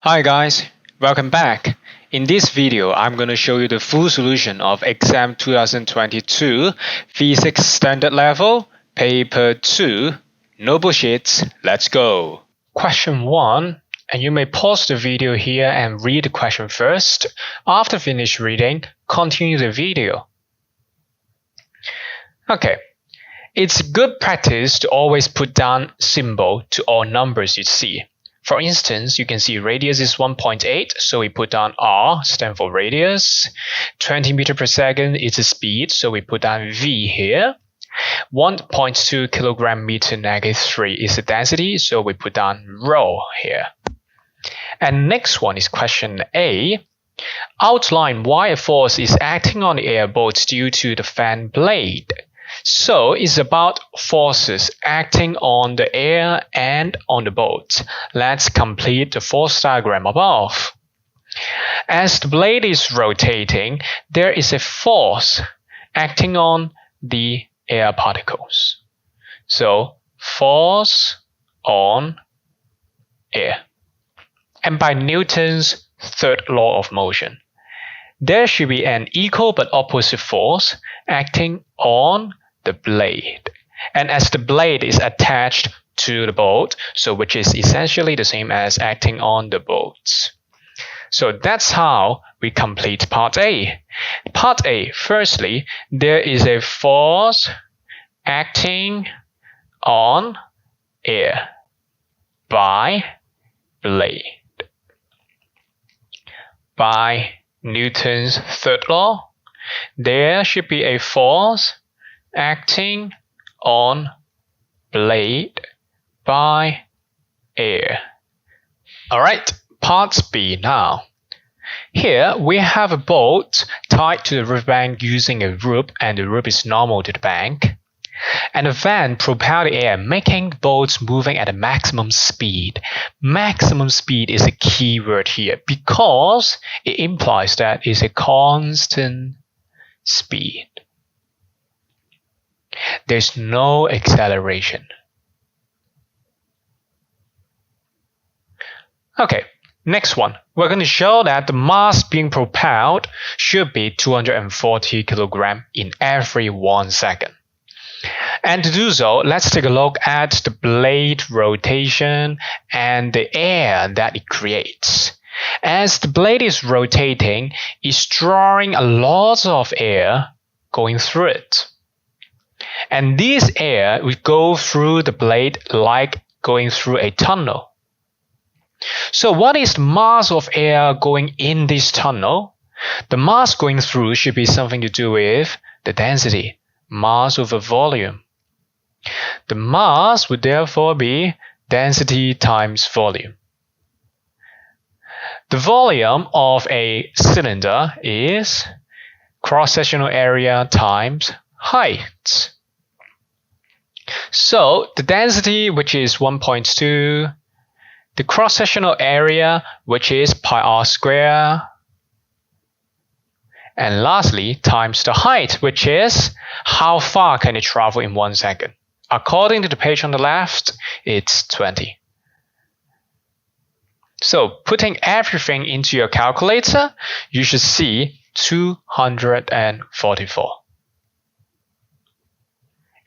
Hi guys, welcome back. In this video, I'm going to show you the full solution of exam 2022 Physics Standard Level, Paper 2. No bullshit, let's go. Question 1, and you may pause the video here and read the question first. After finish reading, continue the video. Okay, it's good practice to always put down symbol to all numbers you see. For instance, you can see radius is 1.8, so we put down R, stand for radius. 20 meters per second is the speed, so we put down V here. 1.2 kilogram meter negative 3 is the density, so we put down rho here. And next one is question A. Outline why a force is acting on the airboat due to the fan blade. So it's about forces acting on the air and on the boat. Let's complete the force diagram above. As the blade is rotating, there is a force acting on the air particles. So force on air. And by Newton's third law of motion, there should be an equal but opposite force acting on the blade. And as the blade is attached to the boat, so which is essentially the same as acting on the boat. So that's how we complete part A. Part A, firstly, there is a force acting on air by blade. By Newton's third law, there should be a force acting on blade by air. Alright, part B now. Here we have a boat tied to the riverbank using a rope, and the rope is normal to the bank. And the van propels the air, making the boat moving at a maximum speed. Maximum speed is a key word here because it implies that it's a constant speed. There's no acceleration. Okay, next one. We're going to show that the mass being propelled should be 240 kilograms in every 1 second. And to do so, let's take a look at the blade rotation and the air that it creates. As the blade is rotating, it's drawing a lot of air going through it. And this air will go through the blade like going through a tunnel. So what is the mass of air going in this tunnel? The mass going through should be something to do with the density, mass over volume. The mass would therefore be density times volume. The volume of a cylinder is cross-sectional area times height. So the density, which is 1.2, the cross-sectional area, which is pi r squared, and lastly, times the height, which is how far can it travel in 1 second. According to the page on the left, it's 20. So putting everything into your calculator, you should see 244.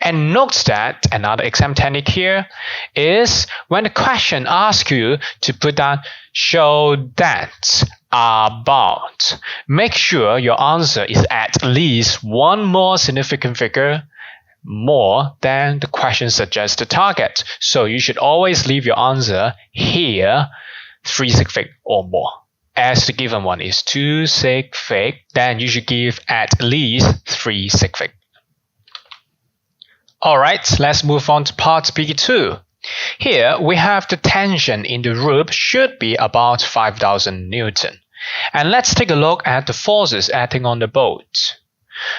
And note that another exam technique here is when the question asks you to put down show that about. Make sure your answer is at least one more significant figure more than the question suggests the target. So you should always leave your answer here 3 sig fig or more. As the given one is 2 sig fig, then you should give at least 3 sig fig. Alright, let's move on to part B2. Here we have the tension in the rope should be about 5,000 Newton. And let's take a look at the forces acting on the boat.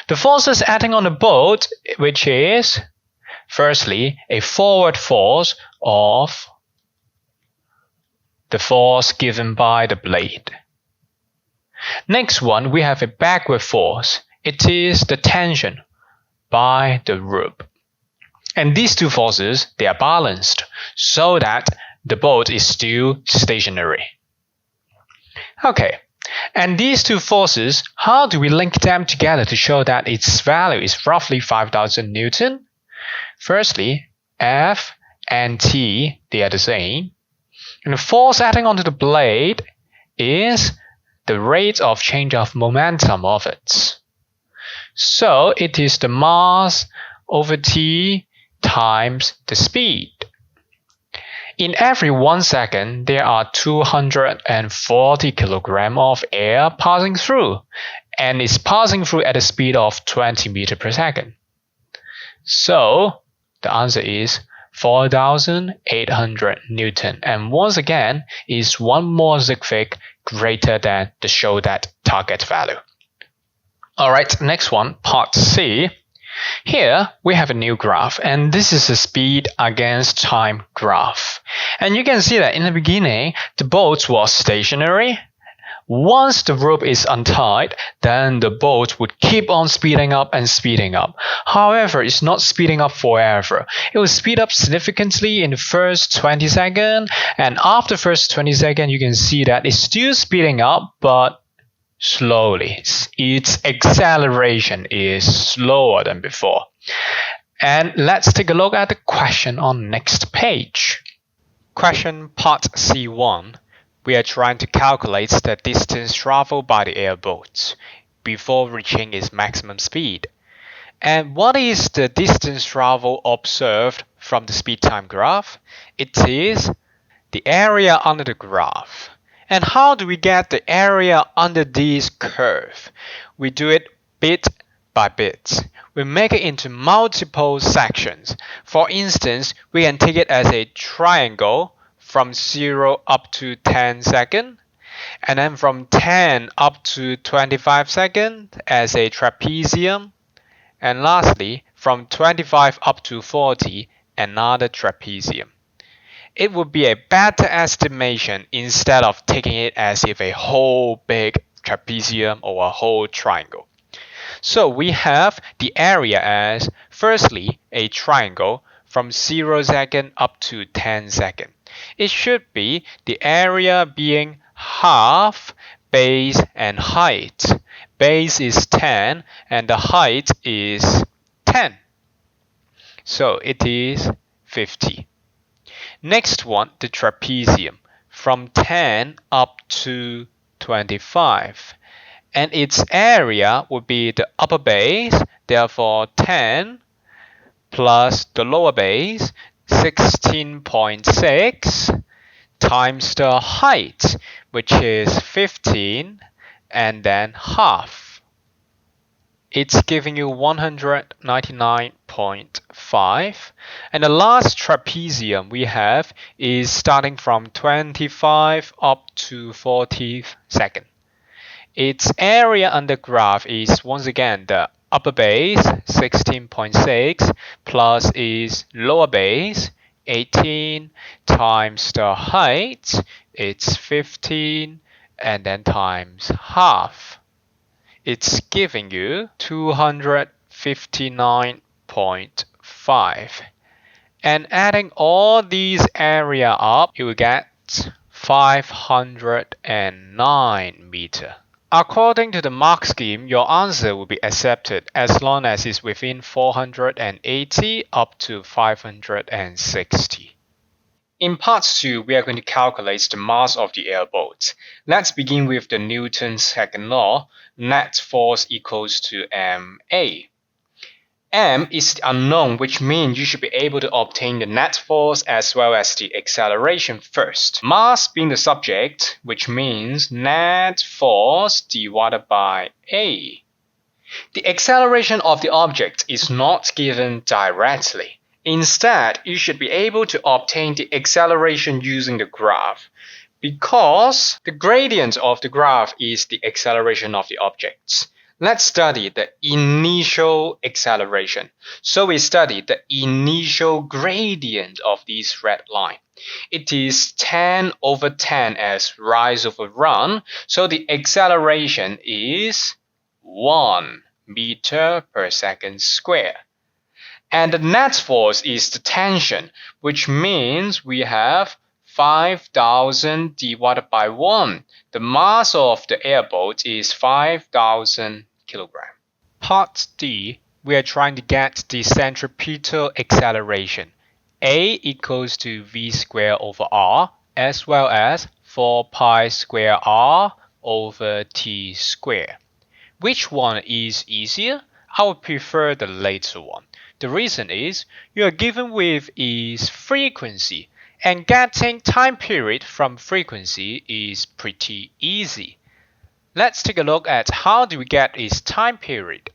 The forces acting on the boat, which is firstly a forward force of the force given by the blade. Next one, we have a backward force. It is the tension by the rope. And these two forces, they are balanced so that the boat is still stationary. Okay, and these two forces, how do we link them together to show that its value is roughly 5,000 Newton? Firstly, F and T, they are the same. And the force acting onto the blade is the rate of change of momentum of it. So it is the mass over T times the speed. In every 1 second, there are 240 kilograms of air passing through, and it's passing through at a speed of 20 meters per second. So the answer is 4,800 Newton. And once again, is one more zigzag greater than the show that target value. Alright, next one, part C. Here we have a new graph, and this is a speed against time graph. And you can see that in the beginning, the boat was stationary. Once the rope is untied, then the boat would keep on speeding up and speeding up. However, it's not speeding up forever. It will speed up significantly in the first 20 seconds, and after the first 20 seconds, you can see that it's still speeding up, but slowly. Its acceleration is slower than before. And let's take a look at the question on next page. Question part C1. We are trying to calculate the distance traveled by the airboat before reaching its maximum speed. And what is the distance traveled observed from the speed time graph? It is the area under the graph. And how do we get the area under this curve? We do it bit by bit. We make it into multiple sections. For instance, we can take it as a triangle from 0 up to 10 seconds, and then from 10 up to 25 seconds as a trapezium, and lastly, from 25 up to 40, another trapezium. It would be a better estimation instead of taking it as if a whole big trapezium or a whole triangle. So we have the area as, firstly, a triangle from 0 second up to 10 second. It should be the area being half base and height. Base is 10 and the height is 10. So it is 50. Next one, the trapezium, from 10 up to 25. And its area would be the upper base, therefore 10, plus the lower base, 16.6, times the height, which is 15, and then half. It's giving you 199.5. And the last trapezium we have is starting from 25 up to 40 seconds. Its area under graph is once again the upper base, 16.6, plus its lower base, 18, times the height, it's 15, and then times half. It's giving you 259.5. And adding all these area up, you will get 509 meters. According to the mark scheme, your answer will be accepted as long as it's within 480 up to 560. In part 2, we are going to calculate the mass of the airboat. Let's begin with the Newton's second law. Net force equals to ma. M is the unknown, which means you should be able to obtain the net force as well as the acceleration first. Mass being the subject, which means net force divided by A. The acceleration of the object is not given directly. Instead, you should be able to obtain the acceleration using the graph, because the gradient of the graph is the acceleration of the objects. Let's study the initial acceleration. So we study the initial gradient of this red line. It is 10 over 10 as rise over run. So the acceleration is 1 meter per second square. And the net force is the tension, which means we have 5,000 divided by 1. The mass of the airboat is 5,000 kilograms. Part D, we are trying to get the centripetal acceleration. A equals to v squared over r, as well as 4 pi square r over t squared. Which one is easier? I would prefer the later one. The reason is you are given with is frequency, and getting time period from frequency is pretty easy. Let's take a look at how do we get its time period.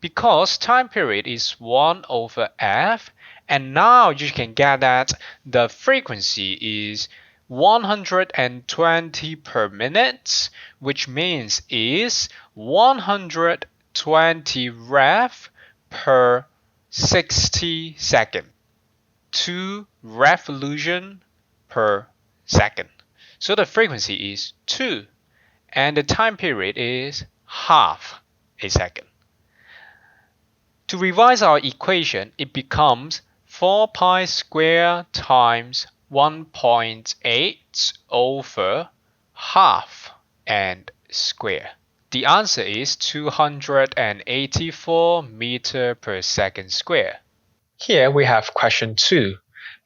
Because time period is 1 over f, and now you can get that the frequency is 120 per minute, which means is 120 rev per 60 seconds. 2 revolution per second. So the frequency is 2, and the time period is half a second. To revise our equation, it becomes 4 pi squared times 1.8 over half and square. The answer is 284 meter per second square. Here we have question 2.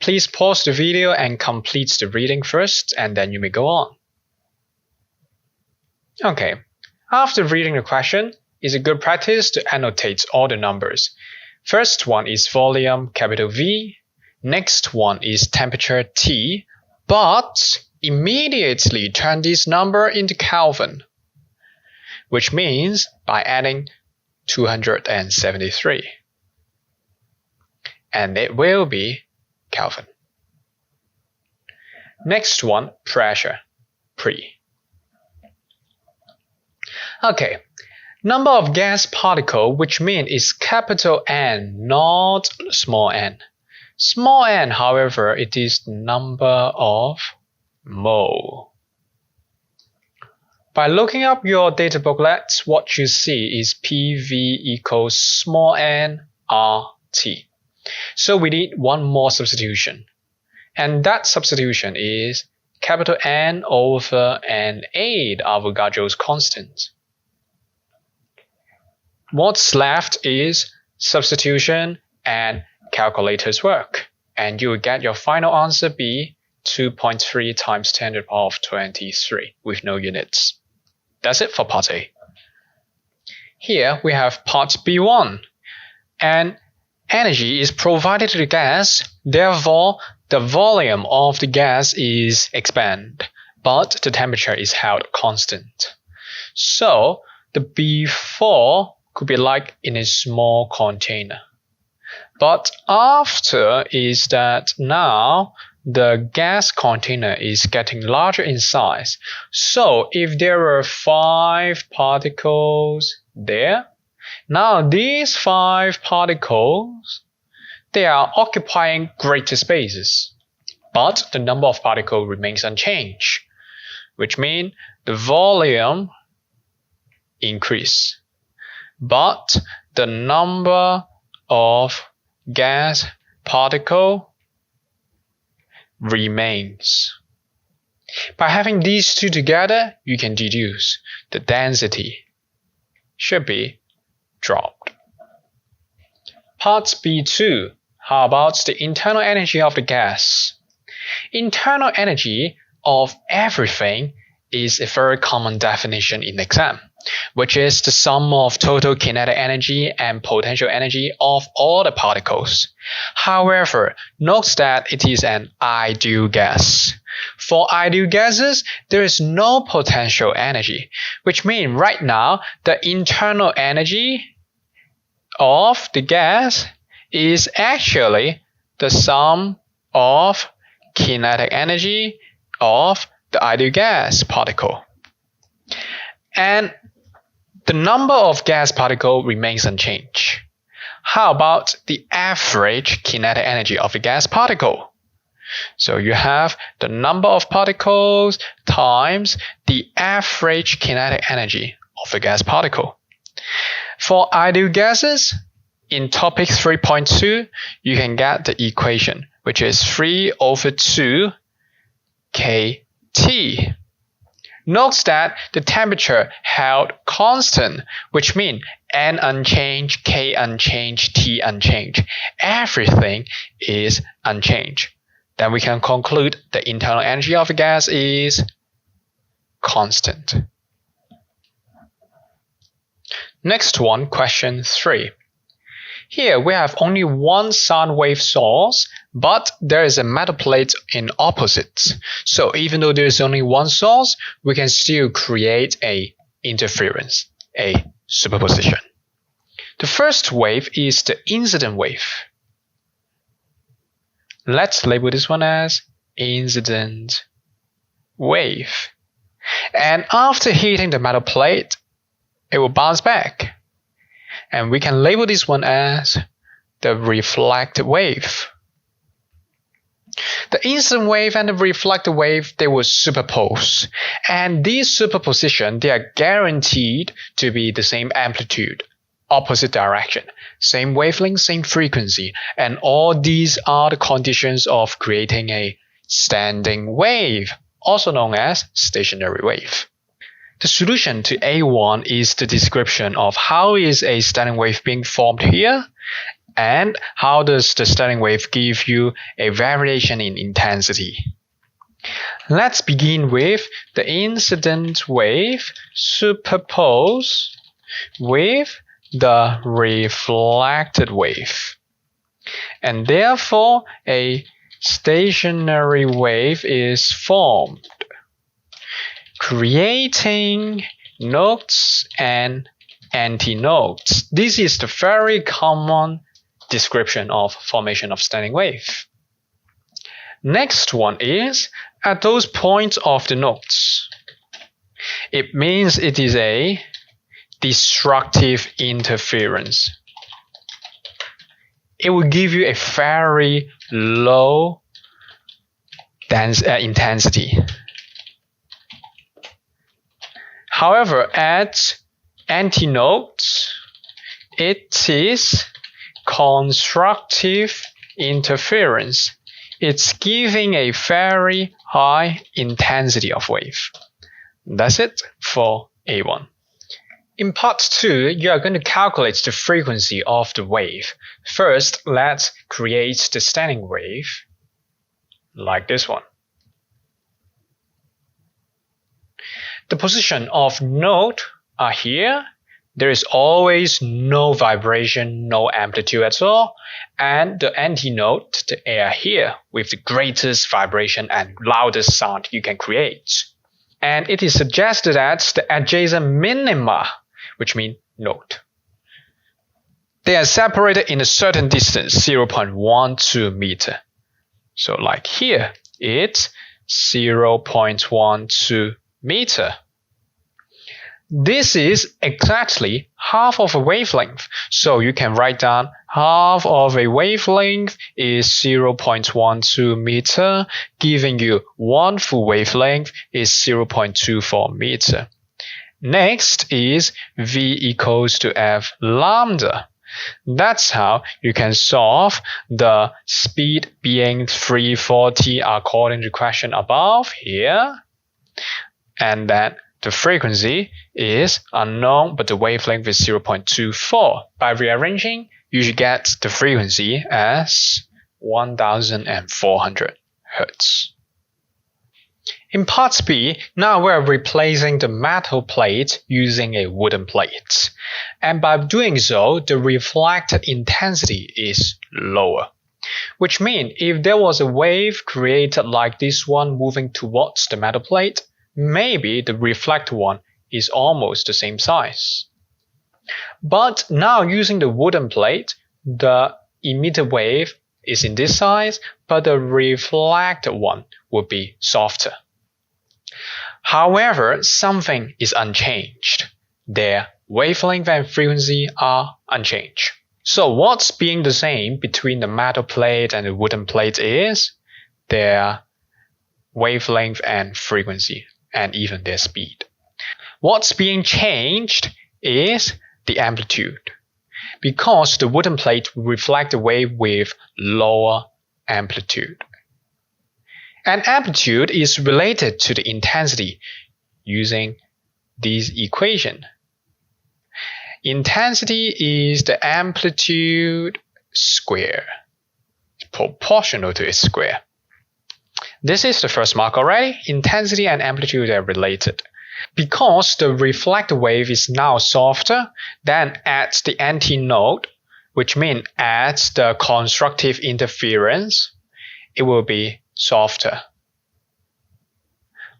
Please pause the video and complete the reading first, and then you may go on. Okay, after reading the question, it's a good practice to annotate all the numbers. First one is volume, capital V. Next one is temperature T, but immediately turn this number into Kelvin, which means by adding 273. And it will be Kelvin. Next one, pressure, pre. Okay, number of gas particle, which means is capital N, not small n. Small n, however, it is the number of mole. By looking up your data booklet, what you see is PV equals small n RT. So we need one more substitution. And that substitution is capital N over N8, Avogadro's constant. What's left is substitution and calculator's work. And you will get your final answer be 2.3 times 10 to the power of 23 with no units. That's it for part A. Here we have part B1. And energy is provided to the gas, therefore the volume of the gas is expanded, but the temperature is held constant. So the B4 could be like in a small container. But after is that now the gas container is getting larger in size. So if there are 5 particles there, now these 5 particles, they are occupying greater spaces. But the number of particles remains unchanged, which means the volume increase. But the number of gas particle remains. By having these two together, you can deduce the density should be dropped. Part B2. How about the internal energy of the gas? Internal energy of everything is a very common definition in exam, which is the sum of total kinetic energy and potential energy of all the particles. However, note that it is an ideal gas. For ideal gases, there is no potential energy, which means right now the internal energy of the gas is actually the sum of kinetic energy of the ideal gas particle. And the number of gas particles remains unchanged. How about the average kinetic energy of the gas particle? So you have the number of particles times the average kinetic energy of the gas particle. For ideal gases, in topic 3.2, you can get the equation, which is 3 over 2 kT. Note that the temperature held constant, which means N unchanged, K unchanged, T unchanged. Everything is unchanged. Then we can conclude the internal energy of a gas is constant. Next one, question 3. Here we have only one sound wave source, but there is a metal plate in opposites. So even though there is only one source, we can still create a interference, a superposition. The first wave is the incident wave. Let's label this one as incident wave. And after hitting the metal plate, it will bounce back. And we can label this one as the reflected wave. The incident wave and the reflected wave, they will superpose. And these superposition, they are guaranteed to be the same amplitude, opposite direction, same wavelength, same frequency. And all these are the conditions of creating a standing wave, also known as stationary wave. The solution to A1 is the description of how is a standing wave being formed here, and how does the standing wave give you a variation in intensity. Let's begin with the incident wave superpose with the reflected wave. And therefore, a stationary wave is formed, creating nodes and antinodes. This is the very common description of formation of standing wave. Next one is at those points of the nodes. It means it is a destructive interference. It will give you a very low intensity. However, at antinodes, it is constructive interference. It's giving a very high intensity of wave. That's it for A1. In part 2, you are going to calculate the frequency of the wave. First, let's create the standing wave, like this one. The position of node are here. There is always no vibration, no amplitude at all. And the antinode, the air here, with the greatest vibration and loudest sound you can create. And it is suggested that the adjacent minima, which means node, they are separated in a certain distance, 0.12 meter. So like here, it's 0.12 meter. This is exactly half of a wavelength. So you can write down half of a wavelength is 0.12 meter, giving you one full wavelength is 0.24 meter. Next is V equals to F lambda. That's how you can solve the speed being 340 according to question above here. And then the frequency is unknown, but the wavelength is 0.24. By rearranging, you should get the frequency as 1400 Hz. In part B, now we're replacing the metal plate using a wooden plate. And by doing so, the reflected intensity is lower. Which means if there was a wave created like this one moving towards the metal plate, maybe the reflected one is almost the same size. But now using the wooden plate, the emitted wave is in this size, but the reflected one will be softer. However, something is unchanged. Their wavelength and frequency are unchanged. So what's being the same between the metal plate and the wooden plate is their wavelength and frequency, and even their speed. What's being changed is the amplitude, because the wooden plate will reflect the wave with lower amplitude. And amplitude is related to the intensity using this equation. Intensity is the amplitude square, proportional to its square. This is the first mark already. Intensity and amplitude are related. Because the reflected wave is now softer than at the antinode, which means at the constructive interference, it will be softer.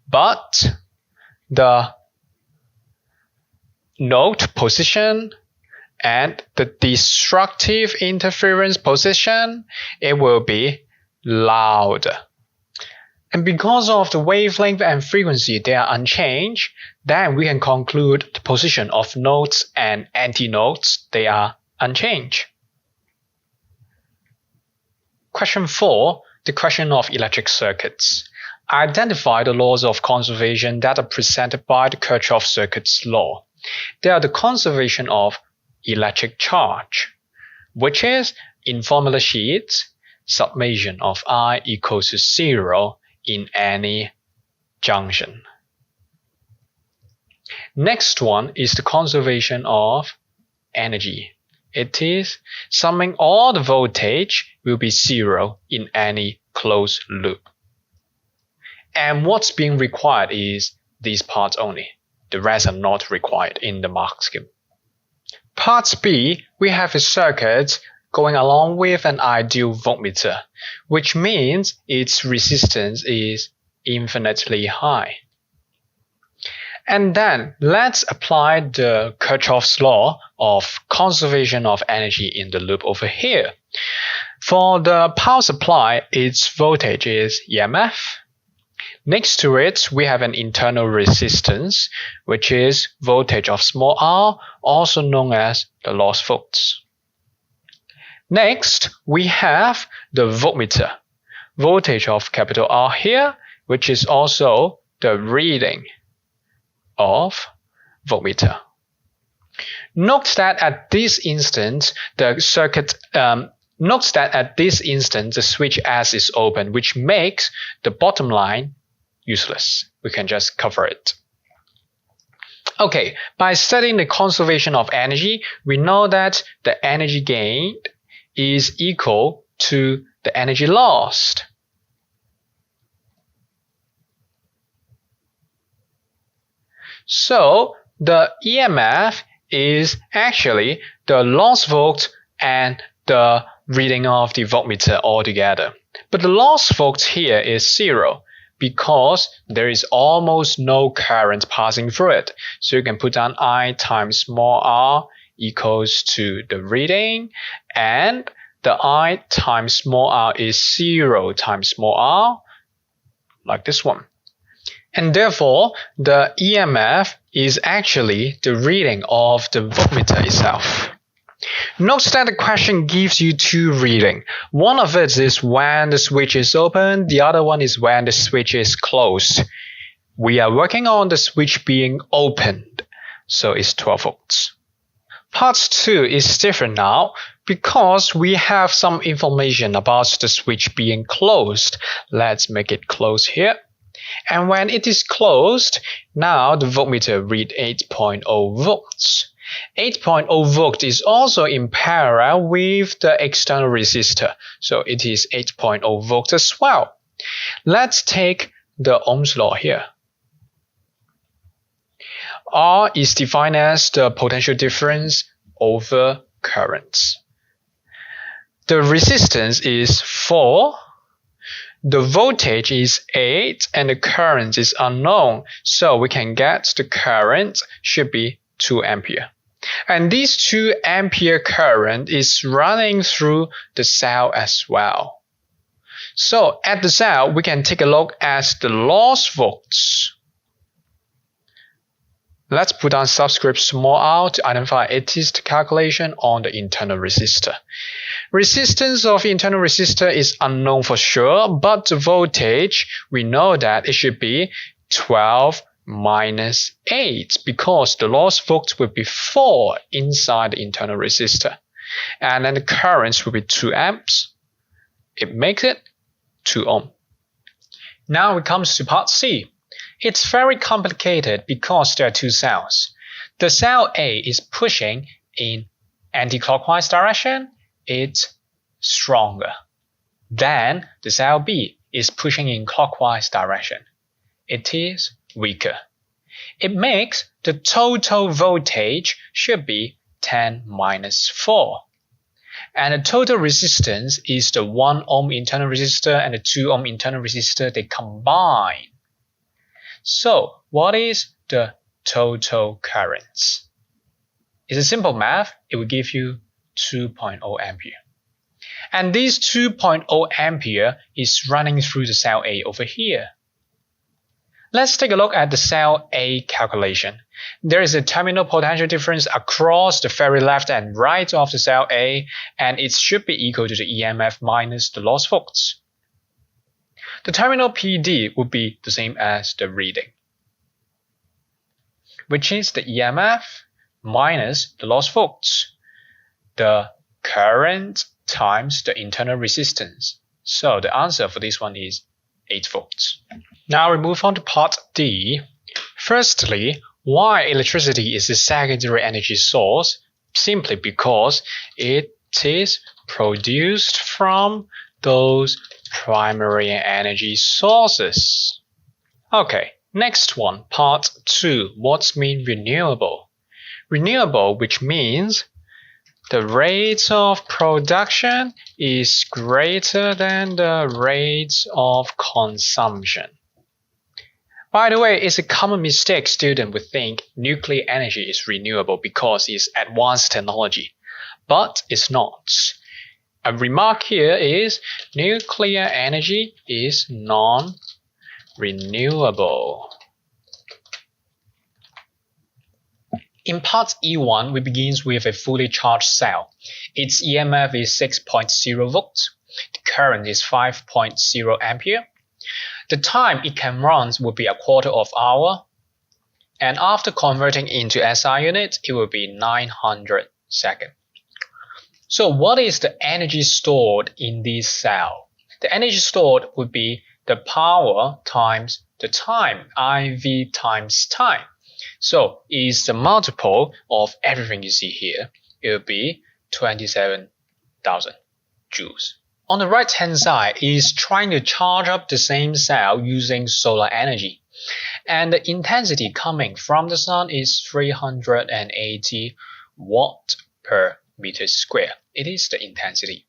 But the node position and the destructive interference position, it will be louder. And because of the wavelength and frequency, they are unchanged, then we can conclude the position of nodes and antinodes, they are unchanged. Question 4, the question of electric circuits. Identify the laws of conservation that are presented by the Kirchhoff circuits law. They are the conservation of electric charge, which is, in formula sheet, summation of I equals to 0 in any junction. Next one is the conservation of energy. It is summing all the voltage will be 0 in any closed loop. And what's being required is these parts only. The rest are not required in the mark scheme. Part B, we have a circuit going along with an ideal voltmeter, which means its resistance is infinitely high. And then let's apply the Kirchhoff's law of conservation of energy in the loop over here. For the power supply, its voltage is EMF. Next to it, we have an internal resistance, which is voltage of small r, also known as the loss volts. Next, we have the voltmeter, voltage of capital R here, which is also the reading of voltmeter. Note that at this instant, the switch S is open, which makes the bottom line useless. We can just cover it. Okay, by studying the conservation of energy, we know that the energy gained is equal to the energy lost. So the EMF is actually the loss volt and the reading of the voltmeter altogether. But the loss volt here is 0 because there is almost no current passing through it. So you can put down I times small r equals to the reading, and the I times small r is 0 times small r, like this one. And therefore, the EMF is actually the reading of the voltmeter itself. Note that the question gives you two readings. One of it is when the switch is open, the other one is when the switch is closed. We are working on the switch being opened, so it's 12 volts. Part 2 is different now because we have some information about the switch being closed. Let's make it close here. And when it is closed, now the voltmeter reads 8.0 volts. 8.0 volt is also in parallel with the external resistor, so it is 8.0 volt as well. Let's take the Ohm's law here. R is defined as the potential difference over currents. The resistance is 4. The voltage is 8 and the current is unknown, so we can get the current should be 2 ampere. And this 2 ampere current is running through the cell as well. So at the cell, we can take a look at the loss volts. Let's put down subscript small r to identify it is the calculation on the internal resistor. Resistance of internal resistor is unknown for sure, but the voltage, we know that it should be 12 minus 8 because the loss volt will be 4 inside the internal resistor. And then the current will be 2 amps. It makes it 2 ohm. Now it comes to part C. It's very complicated because there are two cells. The cell A is pushing in anti-clockwise direction. It's stronger. Then the cell B is pushing in clockwise direction. It is weaker. It makes the total voltage should be 10 minus 4. And the total resistance is the 1 ohm internal resistor and the 2 ohm internal resistor, they combine. So what is the total current? It's a simple math. It will give you 2.0 ampere. And this 2.0 ampere is running through the cell A over here. Let's take a look at the cell A calculation. There is a terminal potential difference across the very left and right of the cell A, and it should be equal to the EMF minus the lost volts. The terminal PD would be the same as the reading, which is the EMF minus the lost volts, the current times the internal resistance. So the answer for this one is 8 volts. Now we move on to part D. Firstly, why electricity is a secondary energy source? Simply because it is produced from those primary energy sources. Okay, next one, part 2. What's mean renewable? Renewable, which means the rate of production is greater than the rate of consumption. By the way, it's a common mistake students would think nuclear energy is renewable because it's advanced technology, but it's not. A remark here is nuclear energy is non-renewable. In part E1, we begin with a fully charged cell. Its EMF is 6.0 volts. The current is 5.0 ampere. The time it can run will be a quarter of an hour. And after converting into SI units, it will be 900 seconds. So what is the energy stored in this cell? The energy stored would be the power times the time, IV times time. So it's the multiple of everything you see here. It will be 27,000 joules. On the right hand side is trying to charge up the same cell using solar energy. And the intensity coming from the sun is 380 watt per meter square. It is the intensity.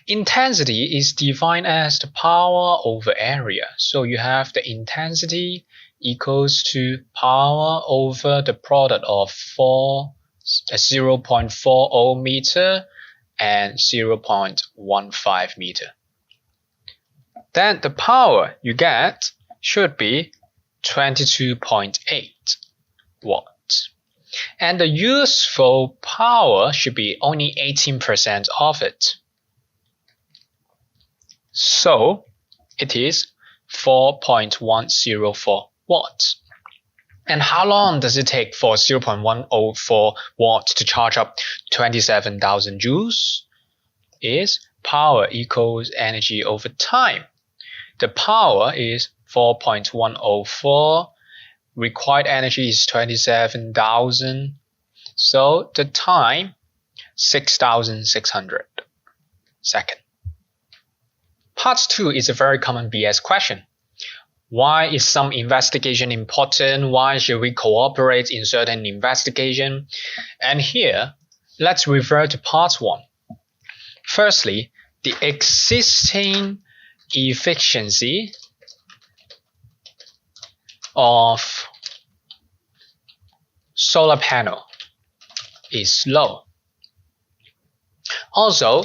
Intensity is defined as the power over area. So you have the intensity equals to power over the product of 0.40 meter and 0.15 meter. Then the power you get should be 22.8 watts. And the useful power should be only 18% of it. So it is 4.104 watts. And how long does it take for 0.104 watts to charge up 27,000 joules? Is power equals energy over time. The power is 4.104. Required energy is 27,000. So the time, 6,600 seconds. Part 2 is a very common BS question. Why is some investigation important? Why should we cooperate in certain investigation? And here, let's refer to part 1. Firstly, the existing efficiency of solar panel is low. Also,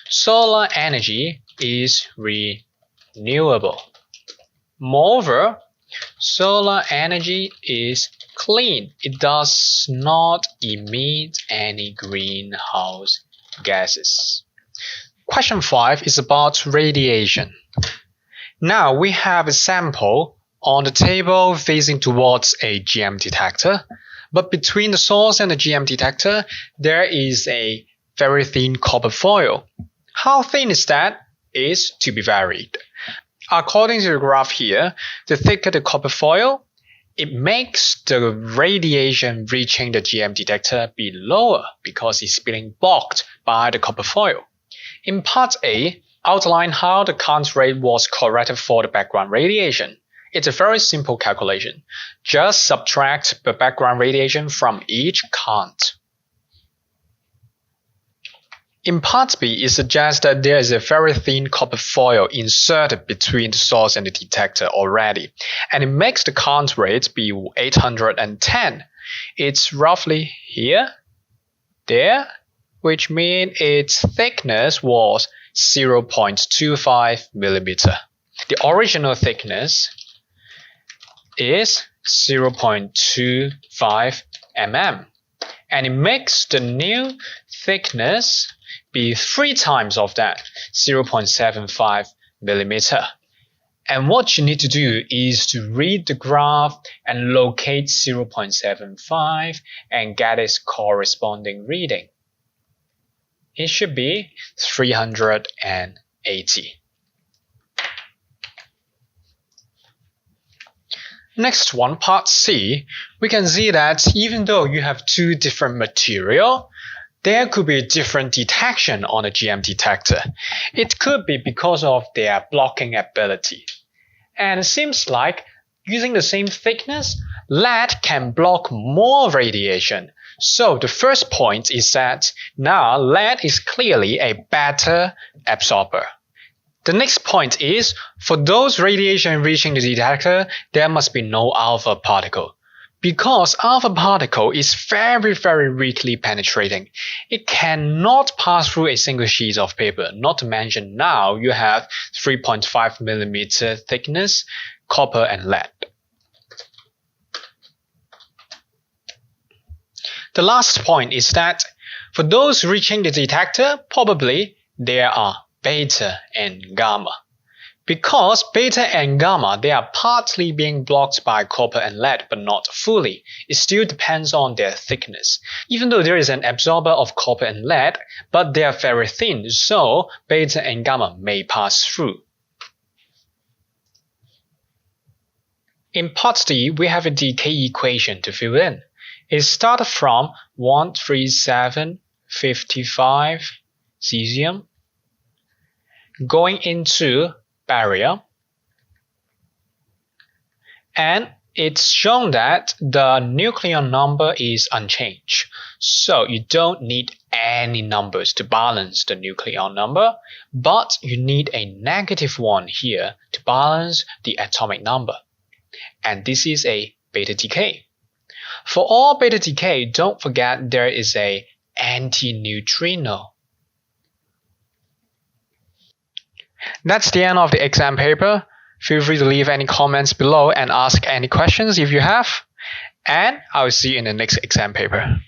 solar energy is renewable. Moreover, solar energy is clean. It does not emit any greenhouse gases. Question 5 is about radiation. Now we have a sample on the table facing towards a GM detector, but between the source and the GM detector, there is a very thin copper foil. How thin is that? Is to be varied. According to the graph here, the thicker the copper foil, it makes the radiation reaching the GM detector be lower because it's being blocked by the copper foil. In part A, outline how the count rate was corrected for the background radiation. It's a very simple calculation. Just subtract the background radiation from each count. In part B, it suggests that there is a very thin copper foil inserted between the source and the detector already, and it makes the count rate be 810. It's roughly here, there, which means its thickness was 0.25 millimeter. The original thickness is 0.25 mm, and it makes the new thickness be 3 times of that, 0.75 millimeter. And what you need to do is to read the graph and locate 0.75 and get its corresponding reading. It should be 380. Next one, part C, we can see that even though you have two different material, there could be a different detection on a GM detector. It could be because of their blocking ability. And it seems like using the same thickness, lead can block more radiation. So the first point is that now lead is clearly a better absorber. The next point is, for those radiation reaching the detector, there must be no alpha particle. Because alpha particle is very, very weakly penetrating. It cannot pass through a single sheet of paper, not to mention now you have 3.5 millimeter thickness, copper and lead. The last point is that for those reaching the detector, probably there are beta and gamma. Because beta and gamma, they are partly being blocked by copper and lead, but not fully. It still depends on their thickness. Even though there is an absorber of copper and lead, but they are very thin, so beta and gamma may pass through. In part D, we have a decay equation to fill in. It starts from 13755 cesium, going into barrier, and it's shown that the nucleon number is unchanged, so you don't need any numbers to balance the nucleon number, but you need a negative one here to balance the atomic number, and this is a beta decay. For all beta decay, don't forget there is a anti-neutrino. That's the end of the exam paper. Feel free to leave any comments below and ask any questions if you have. And I will see you in the next exam paper.